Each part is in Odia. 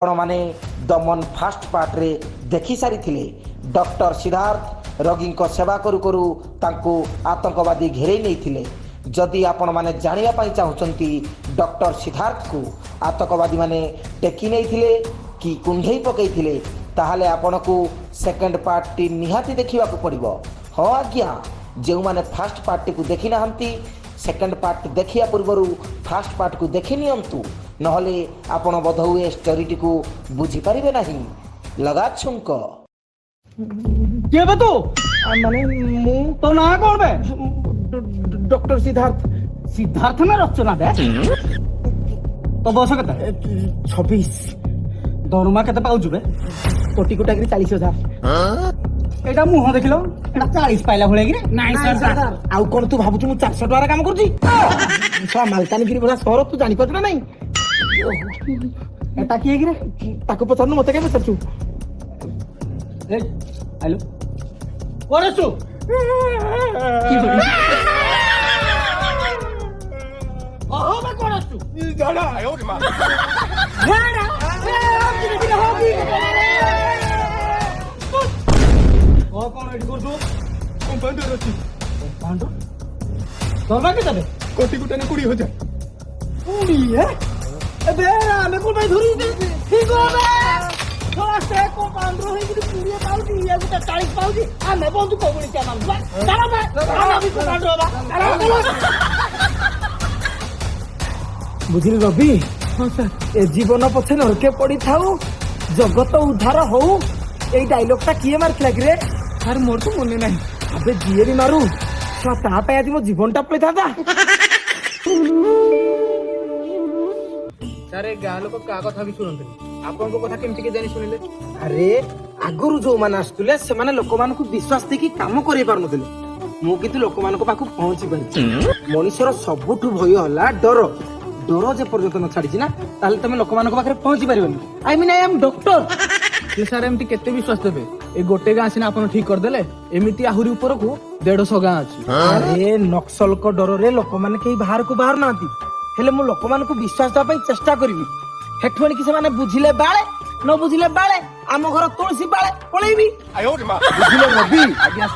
ଆପଣମାନେ ଦମନ ଫାଷ୍ଟ ପାର୍ଟରେ ଦେଖି ସାରିଥିଲେ ଡକ୍ଟର ସିଦ୍ଧାର୍ଥ ରୋଗୀଙ୍କ ସେବା କରୁ କରୁ ତାଙ୍କୁ ଆତଙ୍କବାଦୀ ଘେରେଇ ନେଇଥିଲେ। ଯଦି ଆପଣମାନେ ଜାଣିବା ପାଇଁ ଚାହୁଁଛନ୍ତି ଡକ୍ଟର ସିଦ୍ଧାର୍ଥକୁ ଆତଙ୍କବାଦୀମାନେ ଟେକି ନେଇଥିଲେ କି କୁଣ୍ଢେଇ ପକାଇଥିଲେ, ତାହେଲେ ଆପଣଙ୍କୁ ସେକେଣ୍ଡ ପାର୍ଟଟି ନିହାତି ଦେଖିବାକୁ ପଡ଼ିବ। ହଁ ଆଜ୍ଞା, ଯେଉଁମାନେ ଫାଷ୍ଟ ପାର୍ଟଟିକୁ ଦେଖି ନାହାନ୍ତି ସେକେଣ୍ଡ ପାର୍ଟ ଦେଖିବା ପୂର୍ବରୁ ଫାଷ୍ଟ ପାର୍ଟକୁ ଦେଖି ନିଅନ୍ତୁ, ନହେଲେ ଆପଣ ବୋଧହୁଏ ଷ୍ଟୋରିଟିକୁ ବୁଝିପାରିବେ ନାହିଁ। ଲଗା ଛୁଙ୍କ। କିଏ ବେ ତୁ? ମାନେ ମୁଁ ତୋ ନାଁ କଣ ବେ? ଡକ୍ଟର ସିଦ୍ଧାର୍ଥ। ସିଦ୍ଧାର୍ଥ ନା ରଚନା ବେ? ତୋ ବୟସ କେତେ? 26। ଦରମା କେତେ ପାଉଛୁ ବେ? କୋଟି କୋଟାକିରି 40,000। ଏଇଟା ମୁହଁ ଦେଖିଲ, ଏଇଟା 40 ପାଇଲା ଭଳିଆ କିରେ? ନାଇଁ ସାର୍, ଆଉ କଣ ତୁ ଭାବୁଛୁ ମୁଁ 400 ଟଙ୍କାରେ କାମ କରୁଛି? ମାଲକାନଗିରି ଭଳିଆ ସହର ତୁ ଜାଣିପାରୁଛୁ ନା ନାଇଁ? ଏଟା କିଏ କିରେ? ତାକୁ ପଚାରୁନୁ, ମତେ କାଇଁ ପଚାରୁଛୁ? ହ୍ୟାଲୋ, କଣ ଅଛୁ? କଣ ଅଛୁ? କଣ ଏଠି କରୁଛୁ? କମ୍ପାଉଣ୍ଡର ଅଛି। ଦରମା କେତେ ବେ? କୋଟି କୋଟି ନା 20,000। ଏବେ ଆମେ କୋଣ ପାଇଁ ଧରି ଠିକ হবে ସେ କମ୍ପାଉଣ୍ଡର ହେଇକି 20 ପାଉଛି, ଇଏ ଗୋଟେ 40 ପାଉଛି, ଆମେ ବନ୍ଧୁ କବୁଳି ବୁଝିଲି ରବି, ଏ ଜୀବନ ପଛେ ନରକେ ପଡିଥାଉ ଜଗତ ଉଦ୍ଧାର ହଉ, ଏଇ ଡାଇଲଗ ଟା କିଏ ମାରିଥିଲା କିରେ? ସାର୍ ମୋର ତ ମନେ ନାହିଁ। ଆବେ ଯିଏ ବି ମାରୁ ତା ପାଇଁ ଆଜି ମୋ ଜୀବନଟା ପଳେଇଥାନ୍ତା। ସାର୍ ଏ ଗାଁ ଲୋକ କାହା କଥା ବି ଶୁଣନ୍ତିନି, ଆପଣଙ୍କ କଥା କେମିତି କେଜାଣି ଶୁଣିଲେ? ଆରେ ଆଗରୁ ଯୋଉମାନେ ଆସୁଥିଲେ ସେମାନେ ଲୋକମାନଙ୍କୁ ବିଶ୍ୱାସ ଦେଇକି କାମ କରେଇ ପାରୁନଥିଲେ, ମୁଁ କିନ୍ତୁ ଲୋକମାନଙ୍କ ପାଖକୁ ପହଞ୍ଚି ପାରିଛି। ମଣିଷର ସବୁଠୁ ଭୟ ହେଲା ଡର। ଡର ଯେ ପର୍ଯ୍ୟନ୍ତ ନ ଛାଡିଛି ନା, ତାହେଲେ ତମେ ଲୋକମାନଙ୍କ ପାଖରେ ପହଞ୍ଚି ପାରିବନି। I am doctor. ସାର୍ ଏମିତି କେତେ ବିଶ୍ୱାସ ଦେବେ? ଏ ଗୋଟେ ଗାଁ ସିନା ଆପଣ ଠିକ କରିଦେଲେ, ଏମିତି ଆହୁରି ଉପରକୁ 150 ଗାଁ ଅଛି। ଆରେ ନକ୍ସଲଙ୍କ ଡରରେ ଲୋକମାନେ କେହି ବାହାରକୁ ବାହାରୁ ନାହାନ୍ତି, ହେଲେ ମୁଁ ଲୋକମାନଙ୍କୁ ବିଶ୍ୱାସ ଦେବା ପାଇଁ ଚେଷ୍ଟା କରିବି। ହେଠୁ ଆଣିକି ସେମାନେ ବୁଝିଲେ ବାଳେ, ନ ବୁଝିଲେ ବାଳେ, ଆମ ଘର ତୁଳସୀ ବାଳେ ପଳେଇବି। ବୁଝିଲେ ରବି,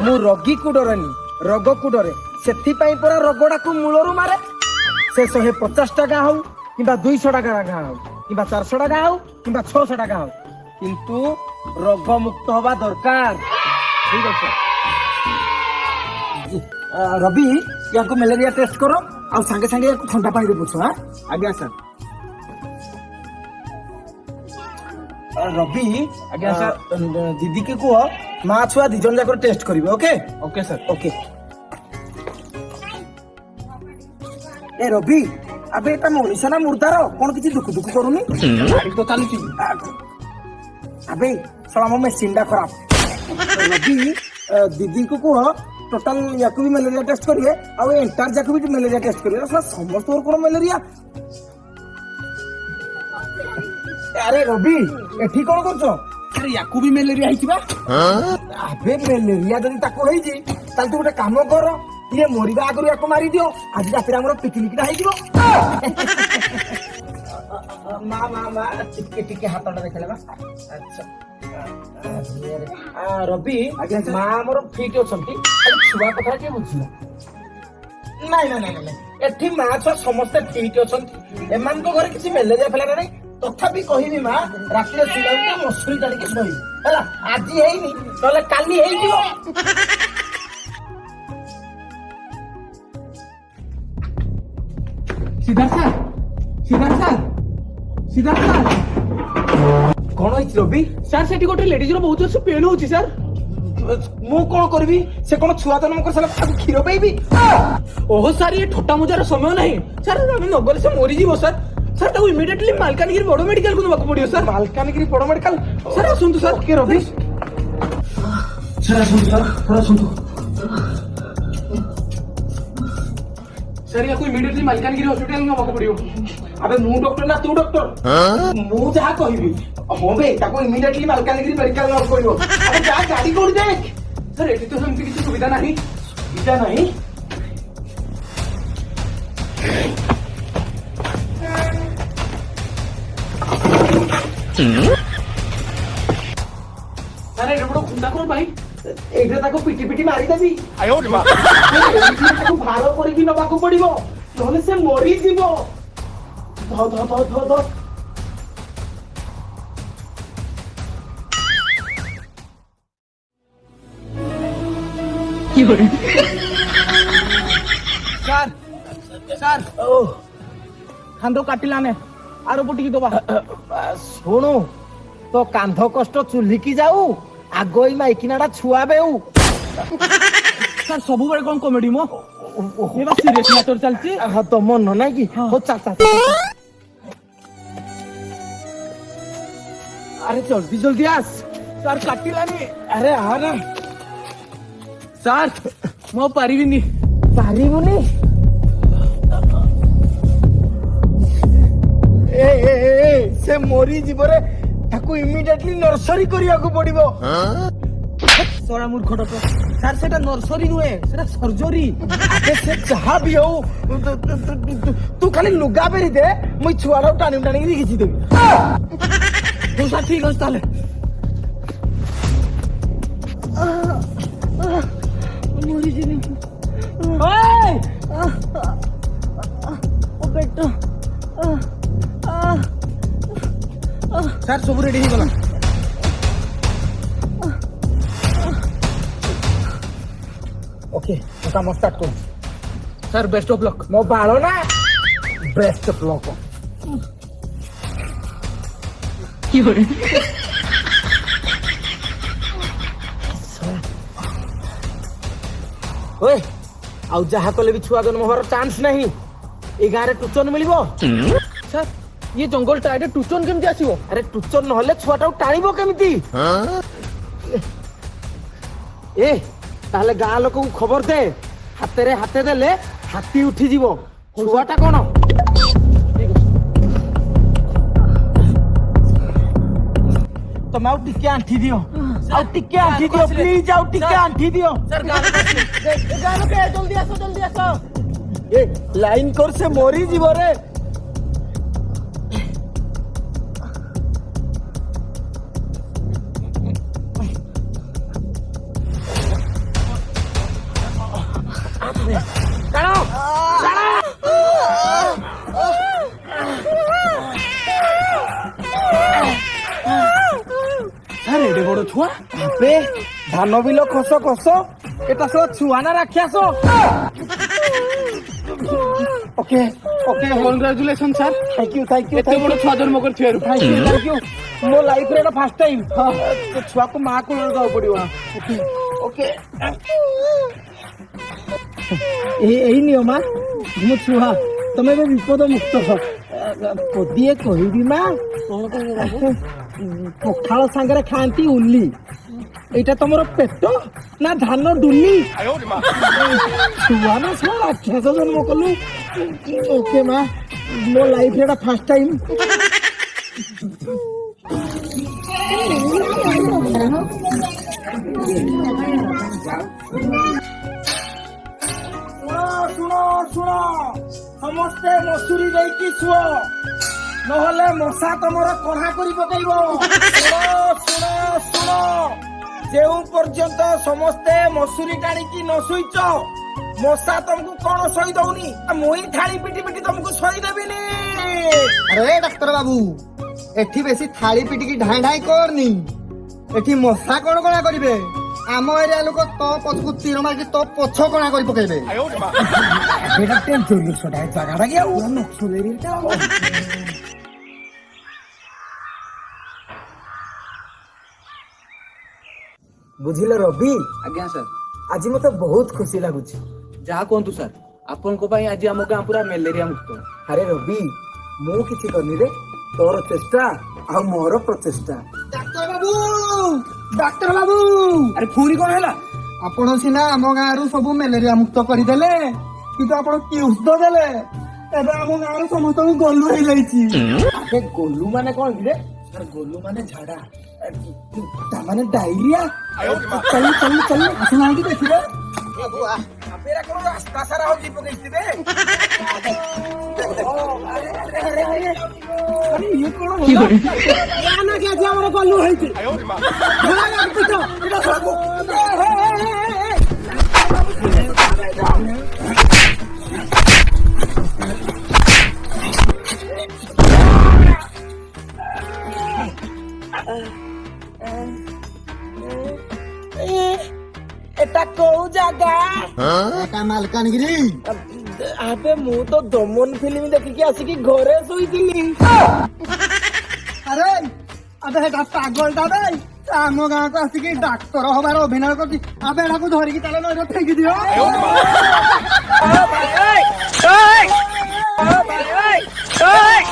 ମୁଁ ରୋଗୀକୁ ଡରେନି, ରୋଗକୁ ଡରେ। ସେଥିପାଇଁ ପରା ରୋଗଟାକୁ ମୂଳରୁ ମାରେ। ସେ 150 ଟଙ୍କା ହଉ କିମ୍ବା 200 ଟଙ୍କା ହଉ କିମ୍ବା 400 ଟଙ୍କା ହଉ କିମ୍ବା 600 ଟଙ୍କା ହଉ, କିନ୍ତୁ ରୋଗ ମୁକ୍ତ ହବା ଦରକାର। ଠିକ ଅଛି ରବି, ୟାକୁ ମ୍ୟାଲେରିଆ ଟେଷ୍ଟ କର, ଆଉ ସାଙ୍ଗେ ସାଙ୍ଗେ ୟାକୁ ଥଣ୍ଡା ପାଣିରେ ପୋଛ। ଆଜ୍ଞା ସାର୍। ରବି, ଆଜ୍ଞା ସାର୍। ଦିଦି କି କୁହ ମା ଛୁଆ 2 ଜଣ ଯାକ ଟେଷ୍ଟ କରିବେ। Okay okay sir. ଓକେ। ଏ ରବି, ଆବେ ଏଟା ମଣିଷ ନା ମୁର୍ଦାର? କଣ କିଛି ଦୁଃଖ କରୁନି? ଗାଡି ତ ଚାଲୁଛି। ଆବେ ଶଳା ମୋ ମେସିନ ଟା ଖରାପ। ରବି, ଦିଦିଙ୍କୁ କୁହ ଟୋଟାଲ ୟାକୁ ବି ମ୍ୟାଲେରିଆ ଟେଷ୍ଟ କରିବେ, ଆଉ ଏଣ୍ଟାର ଯାକୁ ବି ମ୍ୟାଲେରିଆ ଟେଷ୍ଟ କରିବେ। ସମସ୍ତଙ୍କର କଣ ମ୍ୟାଲେରିଆ? ଆରେ ରବି, ଏଠି କଣ କରୁଛ? ଆରେ ୟାକୁ ବି ମ୍ୟାଲେରିଆ ହେଇଛି ବା? ଆବେ ମ୍ୟାଲେରିଆ ଯଦି ତାକୁ ହେଇଛି, ତାହେଲେ ତୁ ଗୋଟେ କାମ କର, ଇଏ ମରିବା ଆଗରୁ ୟାକୁ ମାରିଦିଅ, ଆଜି ରାତିରେ ଆମର ପିକନିକଟା ହେଇଯିବ। ମା ଟିକେ ଟିକେ ହାତଟା ଦେଖେଇଲେ ବା। ଆଚ୍ଛା ରବି, ମା ଆମର ଫିଟ୍ ଅଛନ୍ତି, ଛୁଆ କଥା କିଏ ବୁଝିଲା? ନାଇଁ, ଏଠି ମା ଛୁଆ ସମସ୍ତେ ଫିଟ୍ ଅଛନ୍ତି, ଏମାନଙ୍କ ଘରେ କିଛି ମ୍ୟାଲେରିଆ ଫେଲେରିଆ ନାହିଁ। ତଥାପି କହିବି ମା, ରାତିରେ ଶୋଇଲା ମସୁରୀ ଟାଣିକି ଶୋଇବି ହେଲା। ଆଜି ହେଇନି, ନହେଲେ କାଲି ହେଇଯିବ। Siddharth sir, Siddharth sir, Siddharth sir. କଣ ହେଇଛି ରବି? ସାର୍ ସେଠି ଗୋଟେ ଲେଡିଜର ବହୁତ ଜୋରସେ ପେନ୍ ହଉଛି ସାର୍। ମୁଁ କଣ କରିବି? ସେ କଣ ଛୁଆ ଜନ୍ମ କରିସାରିଲା ତାକୁ କ୍ଷୀର ପାଇବି? ଓହୋ ସାର୍, ଇଏ ଠଟା ମଜାର ସମୟ ନାହିଁ ସାର୍, ଆମେ ନଗଲେ ସେ ମରିଯିବ ସାର୍। ସାର୍ ତାକୁ ଇମିଡିଏଟଲି ମାଲକାନଗିରି ବଡ ମେଡିକାଲକୁ ନେବାକୁ ପଡିବ ସାର୍। ମାଲକାନଗିରି ବଡ ମେଡିକାଲ? ସାର୍ ଆସନ୍ତୁ ସାର୍। ଓକେ ରବି, ସାର୍ ଆସନ୍ତୁ ସାର୍ ୟାକୁ ଇମିଡିଏଟଲି ମାଲକାନଗିରି ହସ୍ପିଟାଲ ନେବାକୁ ପଡିବ। ଆବେ ମୁଁ ଡକ୍ଟର ନା ତୁ ଡକ୍ଟର? ମୁଁ ଯାହା କହିବି। ହଁ ବେ, ତାକୁ ଇମିଡିଏଟଲି ମାଲକାନଗିରି ମେଡିକାଲ ନେବାକୁ ପଡିବ। ଆବେ ଯା, ଗାଡି କୋଉଠି ଦେଖ। ସାର୍ ଏଠି ତ ସେମିତି କିଛି ସୁବିଧା ନାହିଁ। ସୁବିଧା ନାହିଁ? ସାର୍ ଏଇଟା ବଡ଼ ଖୁନ୍ଦା କଣ ପାଇଁ? ଏଇଟା ତାକୁ ପିଟି ପିଟି ମାରିଦେବି ତାକୁ ଭାର କରିକି ନବାକୁ ପଡିବ ନହେଲେ ସେ ମରିଯିବ। ଧ ଧ ଧ ଧ ଧ ସାର୍ ସାର୍ ଓ ଖାନ୍ଦ କାଟିଲାନେ ଆର ପଟିକି ଦବା। ଶୁଣୁ ତୋ କାନ୍ଧ କଷ୍ଟ ଚୁଲିକି ଯାଉ ଆଗ ଏଇ ମାଇକିନାଟା ଛୁଆ ବେଉ। ସାର୍ ସବୁବେଳେ କଣ କମେଡି ମୋ ଏ ବା ସିରିୟସ୍ ମ୍ୟାଟର ଚାଲିଛି। ହଁ ତ ମନ ନାଇଁ କି ହଉ ଚାଲ ଚାଲ ଚାଲ। ଆରେ ଜଲ୍ଦି ଜଲ୍ଦି ଆସ। ସାର୍ କାଟିଲାନି। ଆରେ ଆରେ ସାର୍ ମୁଁ ପାରିବିନି। ପାରିବୁନି ସେ ମରିଯିବ ରେ ତାକୁ ଇମିଡିଏଟଲି ନର୍ସରୀ କରିବାକୁ ପଡିବ। ସରା ମୂର୍ଖଟା ତ ସାର୍ ସେଟା ନର୍ସରୀ ନୁହେଁ ସେଟା ସର୍ଜରୀ। ସେ ଯାହା ବି ହଉ ତୁ ଖାଲି ଲୁଗା ବେରି ଦେ ମୁଇଁ ଛୁଆଟାକୁ ଟାଣି ଟାଣିକି କିଛି ଦେବି। ହଉ ସାର୍ ଠିକ ଅଛି ତାହେଲେ। ମରିଯିବି। ଓ ପେଟ। ସାର୍ ସବୁ ରେଡି ହେଇଗଲା। ଓକେ ମୁଁ କାମ ଷ୍ଟାର୍ଟ କରୁଛି। Sir best of luck. ମୋ ବାଳ ନା ବେଷ୍ଟ ଅଫ୍ ଲକ୍। ଓଏ ଆଉ ଯାହା କଲେ ବି ଛୁଆ ଜନ୍ମ ହବାର ଚାନ୍ସ ନାହିଁ। ଏଇ ଗାଁରେ ଟୁଚନ ମିଳିବ? ସାର୍ ଇଏ ଜଙ୍ଗଲଟା ଏଠି ଟୁଚନ କେମିତି ଆସିବ? ଆରେ ଟୁଚନ ନହେଲେ ଛୁଆଟାକୁ ଟାଣିବ କେମିତି? ଏ ତାହେଲେ ଗାଁ ଲୋକଙ୍କୁ ଖବର ଦେ ହାତରେ ହାତେ ଦେଲେ ହାତୀ ଉଠିଯିବ। ଛୁଆଟା କଣ ତମେ ଆଉ ଟିକେ ଆଣ୍ଠି ଦିଅ ଆଉ ଟିକେ ଆଣ୍ଠି ଦିଅ ପ୍ଲିଜ ଆଉ ଟିକେ ଆଣ୍ଠି ଦିଅ। ସାର୍ ଗାଁ ଲୋକେ ଜଲ୍ଦି ଆସ ଜଲ୍ଦି ଆସ। ଏ ଲାଇନ କର ସେ ମରିଯିବ ରେ। ସାର୍ ଏଡେ ବଡ ଛୁଆ। ବେ ଧାନ ବିଲ ଖସ ଖସ এটা সব ছুয়া না রাখিয়াছ। Okay okay congratulation sir. Thank you thank you এত বড় ছুয়া জন্ম କରିଥିବାରୁ। থ্যাংক ইউ ମୋ ଲାଇଫରେ ଏଟା ଫାର୍ଷ୍ଟ ଟାଇମ୍। ତ ଛୁଆକୁ ମା କୋଳରେ ଦବାକୁ ପଡିବ। ଓକେ ଏଇ ନିଅ ମା ମୋ ଛୁଆ ତମେ ଏବେ ବିପଦ ମୁକ୍ତ। ପଦିଏ କହିବି ମା ପଖାଳ ସାଙ୍ଗରେ ଖାଆନ୍ତି ଉଲି। এইটা তোমার পেট না ধান ডুলি? ছুয়া না সব রাক্ষস জন্ম কলু। ওকে মা ମୋ ଲାଇଫ এটা ফার্স্ট টাইম। শুଣ শুଣ ସମସ୍ତେ ମସୁରୀ ଦେଇକି ଶୁଅ ନହେଲେ ମଶା ତମର କଢା କରି ପକେଇବ। ଶୁଣ ଶୁଣ ଶୁଣ ଯେଉଁ ପର୍ଯ୍ୟନ୍ତ ସମସ୍ତେ ମସୁରୀ ଟାଣିକି ନ ଶୋଇଛ ମଶା ତମକୁ କଣ ଶୋଇ ଦଉନି ମୁଇଁ ଥାଳି ପିଟି ପିଟି ତମକୁ ଶୋଇ ଦେବିନି। আরে ডাক্তার বাবু এটি বেশি থাଳି পিটিকি ঢাই ঢাই করনি। এটি মশা কোন কোনা করিবে? আম এরিয়া লোক তো পছকু তীর মারিকি তো পছ কোনা করি পকাইবে। এটা টেনশন ছড়া জায়গাটা কি আর নকশলের এটা ବୁଝିଲ ରବି? ଆଜ୍ଞା ସାର୍। ଆଜି ମତେ ବହୁତ ଖୁସି ଲାଗୁଛି। ଯାହା କୁହନ୍ତୁ ସାର୍ ଆପଣଙ୍କ ପାଇଁ ଆଜି ଆମ ଗାଁ ପୁରା ମ୍ୟାଲେରିଆ ମୁକ୍ତ। ଆରେ ରବି ମୁଁ କିଛି କରିନି ରେ ତୋର ଚେଷ୍ଟା ଆଉ ମୋର ପ୍ରଚେଷ୍ଟା। ডাক্তার বাবু ডাক্তার বাবু ଆରେ ପୁଣି କଣ ହେଲା? ଆପଣ ସିନା ଆମ ଗାଁରୁ ସବୁ ମ୍ୟାଲେରିଆ ମୁକ୍ତ କରିଦେଲେ କିନ୍ତୁ ଆପଣ କି ଔଷଧ ଦେଲେ ଏବେ ଆମ ଗାଁରୁ ସମସ୍ତଙ୍କୁ ଗଲୁ ହେଇଯାଇଛି। ଆରେ ଗୋଲୁ ମାନେ କଣ କିରେ? ଆରେ ଗୋଲୁ ମାନେ ଝାଡା ତାମାନେ ଡାଇରିଆ। ଚାଲି ଚାଲି ଚାଲି ଆସୁନାହାନ୍ତି ଦେଖିବେ। ଏରା କଣ ରାସ୍ତା ସାରା ହଳଦୀ ପକେଇଥିବେ? ଇଏ କଣ ହେଲା? ନା କି ଆଜି ଆମର ଗଲୁ ହେଇଛି এটা কোউ জায়গা ଏଟା ମାଲକାନଗିରି। আবে ମୁଁ ତ ଦମନ ଫିଲ୍ମ ଦେଖିକି ଆସିକି ଘରେ ଶୋଇଥିଲି। ଆରେ ଆବେ ହେଟା ପାଗଳଟା ବେ ଆମ ଗାଁକୁ ଆସିକି ଡାକ୍ତର ହବାର ଅଭିନୟ କରୁଛି। ଆବେ ଏଟାକୁ ଧରିକି ତାହେଲେ ନଈରେ ଫେଙ୍କି ଦିଅ। ଭାଇ